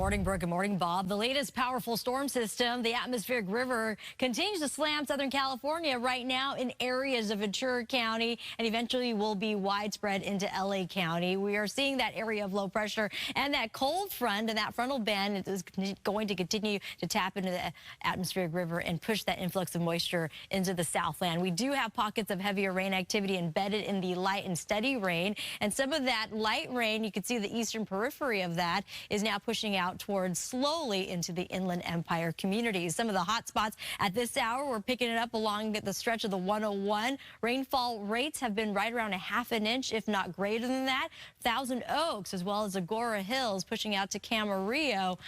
morning, Brooke. Good morning, Bob. The latest powerful storm system, the atmospheric river, continues to slam Southern California right now in areas of Ventura County and eventually will be widespread into LA County. We are seeing that area of low pressure and that cold front, and that frontal band is going to continue to tap into the atmospheric river and push that influx of moisture into the Southland. We do have pockets of heavier rain activity embedded in the light and steady rain, and some of that light rain, you can see the eastern periphery of that is now pushing out towards slowly into the Inland Empire communities. Some of the hot spots at this hour, we're picking it up along the stretch of the 101. Rainfall rates have been right around a half an inch, if not greater than that. Thousand Oaks, as well as Agora Hills, pushing out to Camarillo,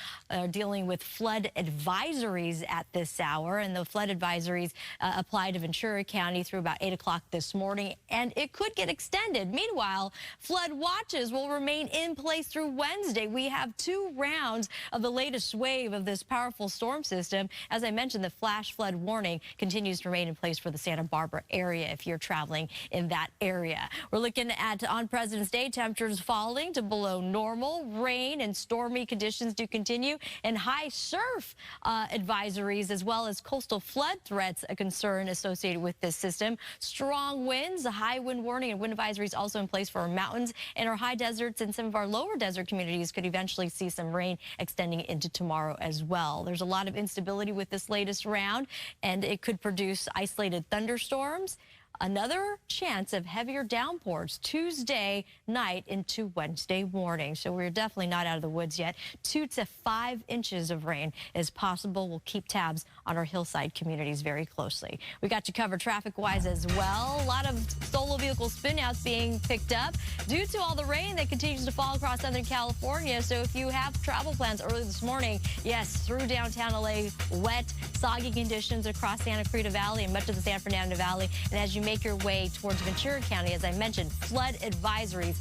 dealing with flood advisories at this hour. And the flood advisories apply to Ventura County through about 8 o'clock this morning, and it could get extended. Meanwhile, flood watches will remain in place through Wednesday. We have 2 rounds of the latest wave of this powerful storm system. As I mentioned, the flash flood warning continues to remain in place for the Santa Barbara area if you're traveling in that area. We're looking at, on President's Day, temperatures falling to below normal. Rain and stormy conditions do continue, and high surf advisories as well as coastal flood threats a concern associated with this system. Strong winds, a high wind warning and wind advisories also in place for our mountains and our high deserts, and some of our lower desert communities could eventually see some rain extending into tomorrow as well. There's a lot of instability with this latest round, and it could produce isolated thunderstorms. Another chance of heavier downpours Tuesday night into Wednesday morning. So we're definitely not out of the woods yet. 2 to 5 inches of rain is possible. We'll keep tabs on our hillside communities very closely. We got you covered traffic-wise as well. A lot of solo vehicle spinouts being picked up due to all the rain that continues to fall across Southern California. So if you have travel plans early this morning, yes, through downtown LA, wet, soggy conditions across Santa Cruz Valley and much of the San Fernando Valley. And as you make your way towards Ventura County, as I mentioned, flood advisories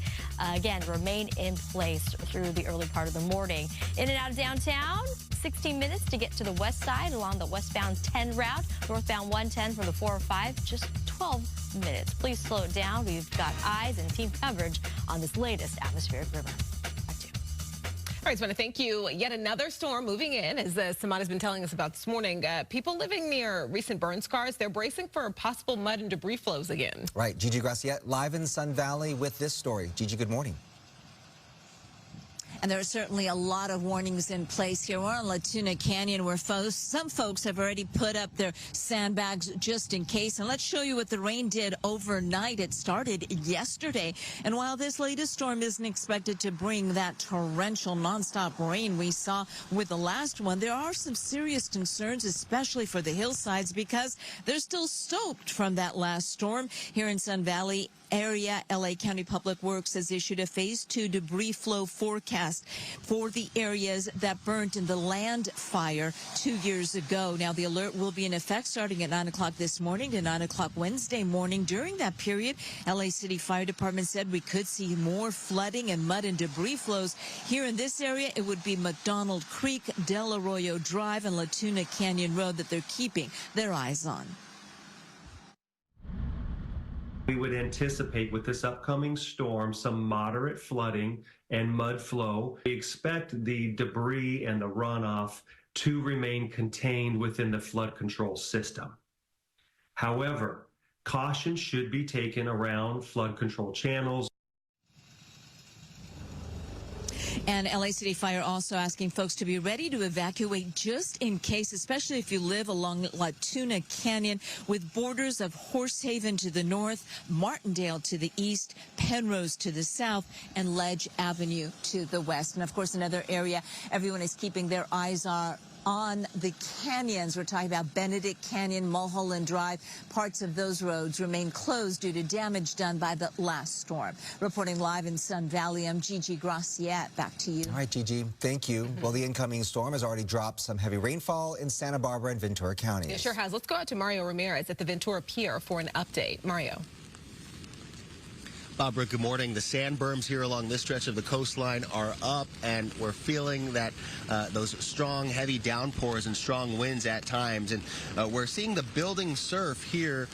again remain in place through the early part of the morning. In and out of downtown, 16 minutes to get to the west side along the westbound 10 route, northbound 110 from the 405, just 12 minutes. Please slow it down. We've got eyes and team coverage on this latest atmospheric river. All right, so I want to thank you. Yet another storm moving in, as Samantha's been telling us about this morning. People living near recent burn scars, they're bracing for possible mud and debris flows again. Right, Gigi Graciette live in Sun Valley with this story. Gigi, good morning. And there are certainly a lot of warnings in place here. We're on Latuna Canyon, where some folks have already put up their sandbags just in case. And let's show you what the rain did overnight. It started yesterday. And while this latest storm isn't expected to bring that torrential nonstop rain we saw with the last one, there are some serious concerns, especially for the hillsides, because they're still soaked from that last storm. Here in Sun Valley area, LA County Public Works has issued a phase 2 debris flow forecast for the areas that burnt in the land fire 2 years ago. Now, the alert will be in effect starting at 9 o'clock this morning to 9 o'clock Wednesday morning. During that period, LA City Fire Department said we could see more flooding and mud and debris flows. Here in this area, it would be McDonald Creek, Del Arroyo Drive, and Latuna Canyon Road that they're keeping their eyes on. We would anticipate with this upcoming storm some moderate flooding and mud flow. We expect the debris and the runoff to remain contained within the flood control system. However, caution should be taken around flood control channels. And LA City Fire also asking folks to be ready to evacuate just in case, especially if you live along Latuna Canyon, with borders of Horsehaven to the north, Martindale to the east, Penrose to the south, and Ledge Avenue to the west. And of course, another area everyone is keeping their eyes on the canyons. We're talking about Benedict Canyon, Mulholland Drive. Parts of those roads remain closed due to damage done by the last storm. Reporting live in Sun Valley, I'm Gigi Graciette. Back to you. All right, Gigi, thank you. Well, the incoming storm has already dropped some heavy rainfall in Santa Barbara and Ventura counties. It sure has. Let's go out to Mario Ramirez at the Ventura Pier for an update. Mario. Barbara, good morning. The sand berms here along this stretch of the coastline are up, and we're feeling that those strong, heavy downpours and strong winds at times. And we're seeing the building surf here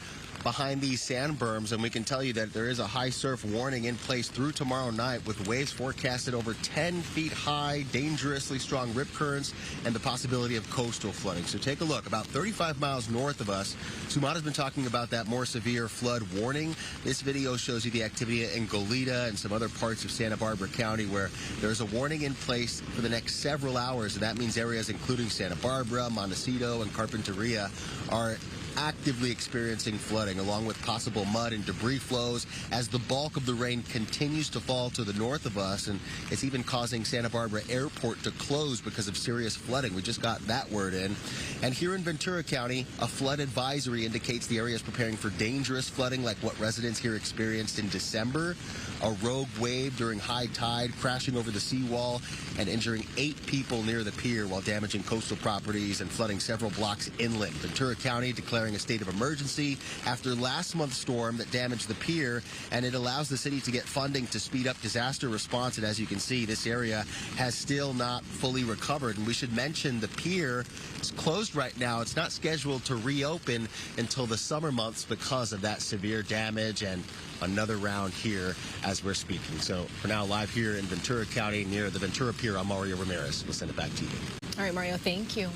behind these sand berms, and we can tell you that there is a high surf warning in place through tomorrow night, with waves forecasted over 10 feet high, dangerously strong rip currents, and the possibility of coastal flooding. So take a look. About 35 miles north of us, Sumata's been talking about that more severe flood warning. This video shows you the activity in Goleta and some other parts of Santa Barbara County where there's a warning in place for the next several hours, and that means areas including Santa Barbara, Montecito, and Carpinteria are actively experiencing flooding, along with possible mud and debris flows as the bulk of the rain continues to fall to the north of us, and it's even causing Santa Barbara Airport to close because of serious flooding. We just got that word in. And here in Ventura County, a flood advisory indicates the area is preparing for dangerous flooding like what residents here experienced in December. A rogue wave during high tide crashing over the seawall and injuring 8 people near the pier while damaging coastal properties and flooding several blocks inland. Ventura County declaring a state of emergency after last month's storm that damaged the pier, and it allows the city to get funding to speed up disaster response. And as you can see, this area has still not fully recovered. And we should mention the pier is closed right now. It's not scheduled to reopen until the summer months because of that severe damage, and another round here as we're speaking. So for now, live here in Ventura County near the Ventura Pier, I'm Mario Ramirez. We'll send it back to you. All right, Mario, thank you.